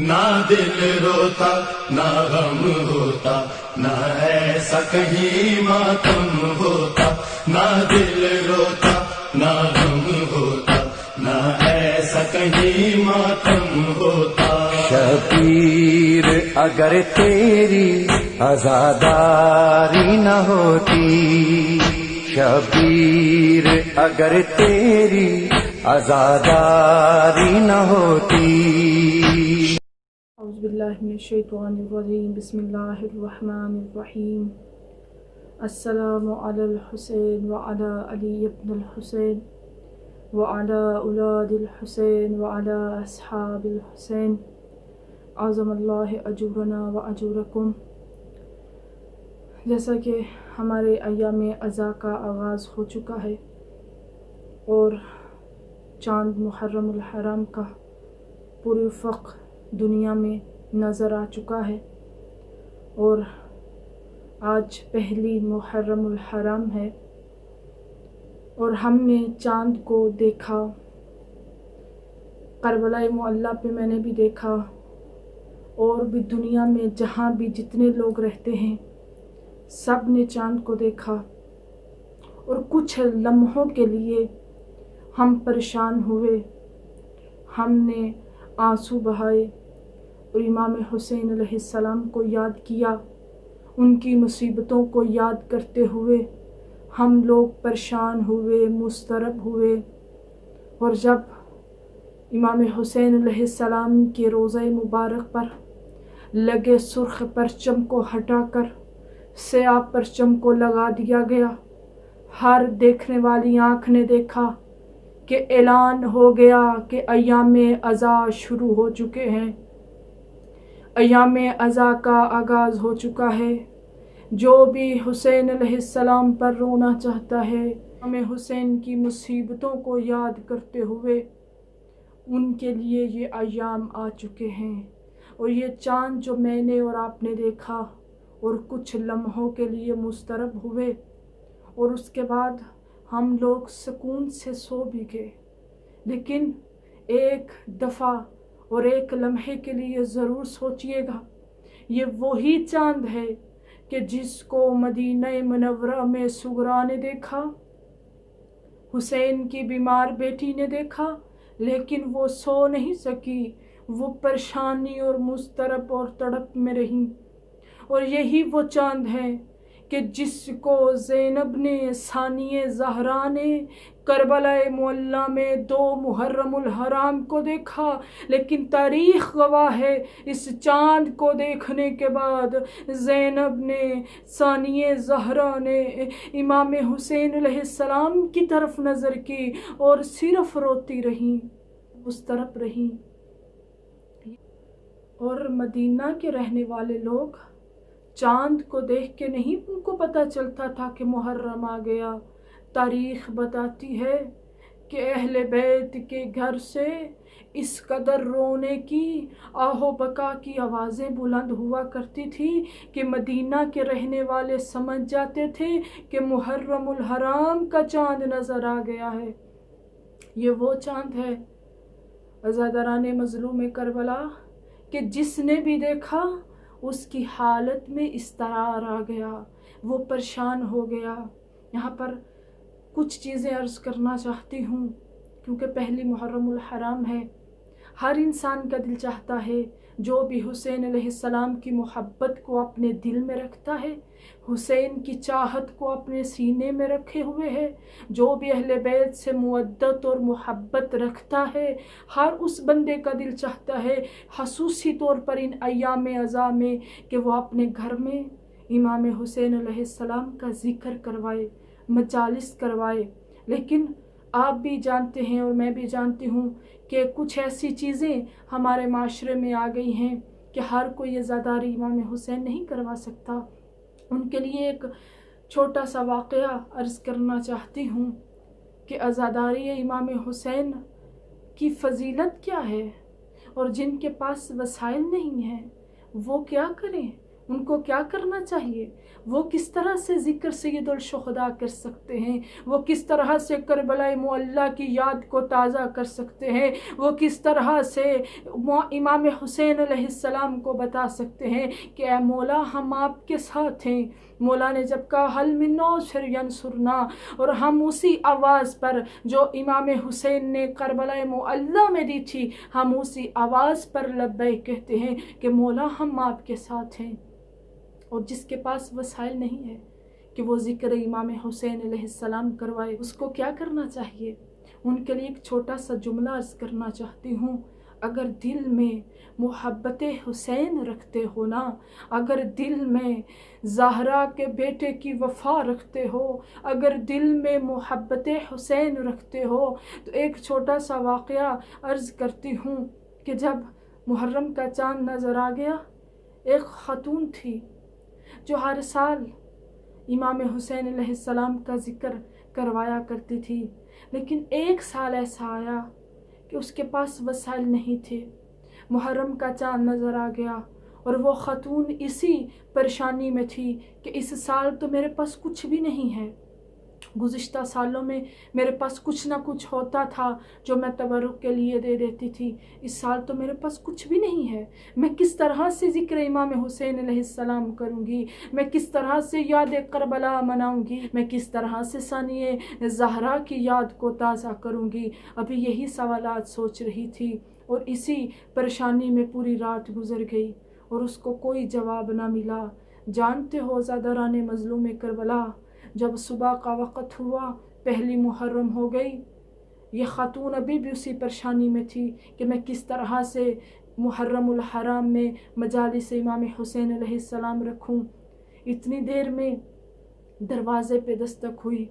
نہ دل روتا نہ غم ہوتا، نہ ایسا کہیں ماتم ہوتا، نہ دل روتا نہ غم ہوتا، نہ ایسا کہیں ماتم ہوتا۔ شبیر اگر تیری عزاداری نہ ہوتی، شبیر اگر تیری عزاداری نہ ہوتی۔ اعوذ باللہ من الشیطان الرجیم، بسم اللہ الرحمن الرحیم۔ السلام علی الحسین وعلی علی ابن الحسین وعلی اولاد الحسین وعلی اصحاب الحسین، اعظم اللہ اجورنا و اجورکم۔ جیسا کہ ہمارے ایام عزا کا آغاز ہو چکا ہے اور چاند محرم الحرام کا پورے افق دنیا میں نظر آ چکا ہے، اور آج پہلی محرم الحرام ہے اور ہم نے چاند کو دیکھا۔ کربلا معلیٰ پہ میں نے بھی دیکھا، اور بھی دنیا میں جہاں بھی جتنے لوگ رہتے ہیں سب نے چاند کو دیکھا، اور کچھ لمحوں کے لیے ہم پریشان ہوئے، ہم نے آنسو بہائے اور امام حسین علیہ السلام کو یاد کیا۔ ان کی مصیبتوں کو یاد کرتے ہوئے ہم لوگ پریشان ہوئے، مضطرب ہوئے، اور جب امام حسین علیہ السلام کے روضہ مبارک پر لگے سرخ پرچم کو ہٹا کر سیاہ پرچم کو لگا دیا گیا، ہر دیکھنے والی آنکھ نے دیکھا کہ اعلان ہو گیا کہ ایام عزا شروع ہو چکے ہیں، ایام عزا کا آغاز ہو چکا ہے۔ جو بھی حسین علیہ السلام پر رونا چاہتا ہے، امام حسین کی مصیبتوں کو یاد کرتے ہوئے ان کے لیے یہ ایام آ چکے ہیں۔ اور یہ چاند جو میں نے اور آپ نے دیکھا اور کچھ لمحوں کے لیے مضطرب ہوئے، اور اس کے بعد ہم لوگ سکون سے سو بھی گئے، لیکن ایک دفعہ اور ایک لمحے کے لیے ضرور سوچئے گا، یہ وہی چاند ہے کہ جس کو مدینہ منورہ میں سغرا نے دیکھا، حسین کی بیمار بیٹی نے دیکھا، لیکن وہ سو نہیں سکی، وہ پریشانی اور مضطرب اور تڑپ میں رہی۔ اور یہی وہ چاند ہے کہ جس کو زینب نے ثانیہ زہرا نے کربلا معلیٰ میں 2 محرم الحرام کو دیکھا، لیکن تاریخ گواہ ہے اس چاند کو دیکھنے کے بعد زینب نے، ثانیہ زہرا نے امام حسین علیہ السلام کی طرف نظر کی اور صرف روتی رہیں، مضطرب رہیں۔ اور مدینہ کے رہنے والے لوگ چاند کو دیکھ کے نہیں ان کو پتہ چلتا تھا کہ محرم آ گیا۔ تاریخ بتاتی ہے کہ اہل بیت کے گھر سے اس قدر رونے کی، آہ و بکا کی آوازیں بلند ہوا کرتی تھی کہ مدینہ کے رہنے والے سمجھ جاتے تھے کہ محرم الحرام کا چاند نظر آ گیا ہے۔ یہ وہ چاند ہے عزاداران مظلوم کربلا کہ جس نے بھی دیکھا اس کی حالت میں اضطرار آ گیا، وہ پریشان ہو گیا۔ یہاں پر کچھ چیزیں عرض کرنا چاہتی ہوں، کیونکہ پہلی محرم الحرام ہے۔ ہر انسان کا دل چاہتا ہے، جو بھی حسین علیہ السلام کی محبت کو اپنے دل میں رکھتا ہے، حسین کی چاہت کو اپنے سینے میں رکھے ہوئے ہے، جو بھی اہل بیت سے مودت اور محبت رکھتا ہے، ہر اس بندے کا دل چاہتا ہے خصوصی طور پر ان ایام عزا میں کہ وہ اپنے گھر میں امام حسین علیہ السلام کا ذکر کروائے، مجالس کروائے۔ لیکن آپ بھی جانتے ہیں اور میں بھی جانتی ہوں کہ کچھ ایسی چیزیں ہمارے معاشرے میں آ گئی ہیں کہ ہر کوئی عزاداری امام حسین نہیں کروا سکتا۔ ان کے لیے ایک چھوٹا سا واقعہ عرض کرنا چاہتی ہوں کہ عزاداری امام حسین کی فضیلت کیا ہے، اور جن کے پاس وسائل نہیں ہیں وہ کیا کریں۔ ان کو کیا کرنا چاہیے؟ وہ کس طرح سے ذکر سید الشہداء کر سکتے ہیں؟ وہ کس طرح سے کربلا معلیٰ کی یاد کو تازہ کر سکتے ہیں؟ وہ کس طرح سے امام حسین علیہ السلام کو بتا سکتے ہیں کہ اے مولا ہم آپ کے ساتھ ہیں؟ مولا نے جب کہا حل من ناصر ینصرنا، اور ہم اسی آواز پر جو امام حسین نے کربلا معلیٰ میں دی تھی، ہم اسی آواز پر لبیک کہتے ہیں کہ مولا ہم آپ کے ساتھ ہیں۔ اور جس کے پاس وسائل نہیں ہے کہ وہ ذکر امام حسین علیہ السلام کروائے، اس کو کیا کرنا چاہیے؟ ان کے لیے ایک چھوٹا سا جملہ عرض کرنا چاہتی ہوں۔ اگر دل میں محبت حسین رکھتے ہو نا، اگر دل میں زہرا کے بیٹے کی وفا رکھتے ہو، اگر دل میں محبت حسین رکھتے ہو، تو ایک چھوٹا سا واقعہ عرض کرتی ہوں کہ جب محرم کا چاند نظر آ گیا، ایک خاتون تھی جو ہر سال امام حسین علیہ السلام کا ذکر کروایا کرتی تھی، لیکن ایک سال ایسا آیا کہ اس کے پاس وسائل نہیں تھے۔ محرم کا چاند نظر آ گیا اور وہ خاتون اسی پریشانی میں تھی کہ اس سال تو میرے پاس کچھ بھی نہیں ہے۔ گزشتہ سالوں میں میرے پاس کچھ نہ کچھ ہوتا تھا جو میں تبرک کے لیے دے دیتی تھی، اس سال تو میرے پاس کچھ بھی نہیں ہے۔ میں کس طرح سے ذکر امام حسین علیہ السلام کروں گی؟ میں کس طرح سے یاد کربلا مناؤں گی؟ میں کس طرح سے ثانیہ زہرا کی یاد کو تازہ کروں گی؟ ابھی یہی سوالات سوچ رہی تھی اور اسی پریشانی میں پوری رات گزر گئی اور اس کو کوئی جواب نہ ملا۔ جانتے ہو زادران مظلوم کربلا، جب صبح کا وقت ہوا، پہلی محرم ہو گئی، یہ خاتون ابھی بھی اسی پریشانی میں تھی کہ میں کس طرح سے محرم الحرام میں مجالس امام حسین علیہ السلام رکھوں۔ اتنی دیر میں دروازے پہ دستک ہوئی،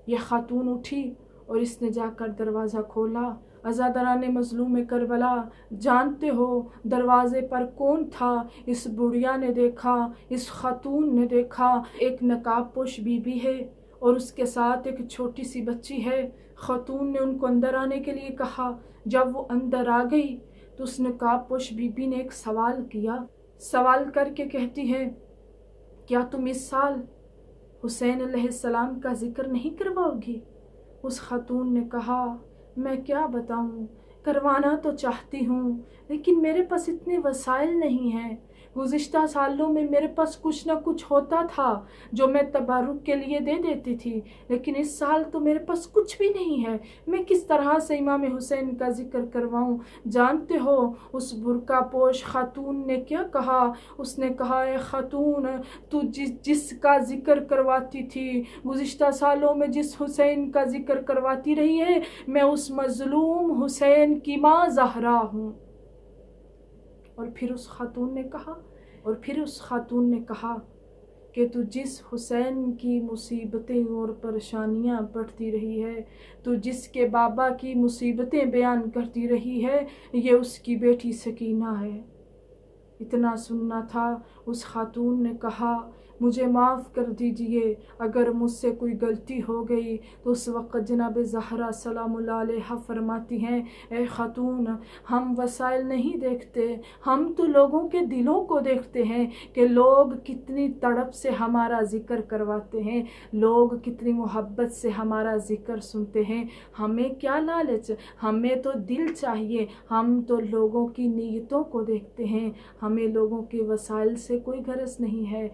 یہ خاتون اٹھی اور اس نے جا کر دروازہ کھولا۔ عزاداران مظلوم کربلا، جانتے ہو دروازے پر کون تھا؟ اس بڑھیا نے دیکھا، اس خاتون نے دیکھا، ایک نقاب پوش بی بی ہے اور اس کے ساتھ ایک چھوٹی سی بچی ہے۔ خاتون نے ان کو اندر آنے کے لیے کہا۔ جب وہ اندر آ گئی تو اس نقاب پوش بی بی نے ایک سوال کیا، سوال کر کے کہتی ہے کیا تم اس سال حسین علیہ السلام کا ذکر نہیں کرواؤ گی؟ اس خاتون نے کہا میں کیا بتاؤں، کروانا تو چاہتی ہوں لیکن میرے پاس اتنے وسائل نہیں ہیں۔ گزشتہ سالوں میں میرے پاس کچھ نہ کچھ ہوتا تھا جو میں تبرک کے لیے دے دیتی تھی، لیکن اس سال تو میرے پاس کچھ بھی نہیں ہے۔ میں کس طرح سے امام حسین کا ذکر کرواؤں؟ جانتے ہو اس برقع پوش خاتون نے کیا کہا؟ اس نے کہا اے خاتون، تو جس کا ذکر کرواتی تھی، گزشتہ سالوں میں جس حسین کا ذکر کرواتی رہی ہے، میں اس مظلوم حسین کی ماں زہرا ہوں۔ اور پھر اس خاتون نے کہا کہ تو جس حسین کی مصیبتیں اور پریشانیاں پڑھتی رہی ہے، تو جس کے بابا کی مصیبتیں بیان کرتی رہی ہے، یہ اس کی بیٹی سکینہ ہے۔ اتنا سننا تھا، اس خاتون نے کہا مجھے معاف کر دیجئے، اگر مجھ سے کوئی غلطی ہو گئی۔ تو اس وقت جناب زہرا سلام اللہ علیہ فرماتی ہیں اے خاتون، ہم وسائل نہیں دیکھتے، ہم تو لوگوں کے دلوں کو دیکھتے ہیں کہ لوگ کتنی تڑپ سے ہمارا ذکر کرواتے ہیں، لوگ کتنی محبت سے ہمارا ذکر سنتے ہیں۔ ہمیں کیا لالچ، ہمیں تو دل چاہیے، ہم تو لوگوں کی نیتوں کو دیکھتے ہیں، ہمیں لوگوں کے وسائل سے کوئی غرض نہیں ہے۔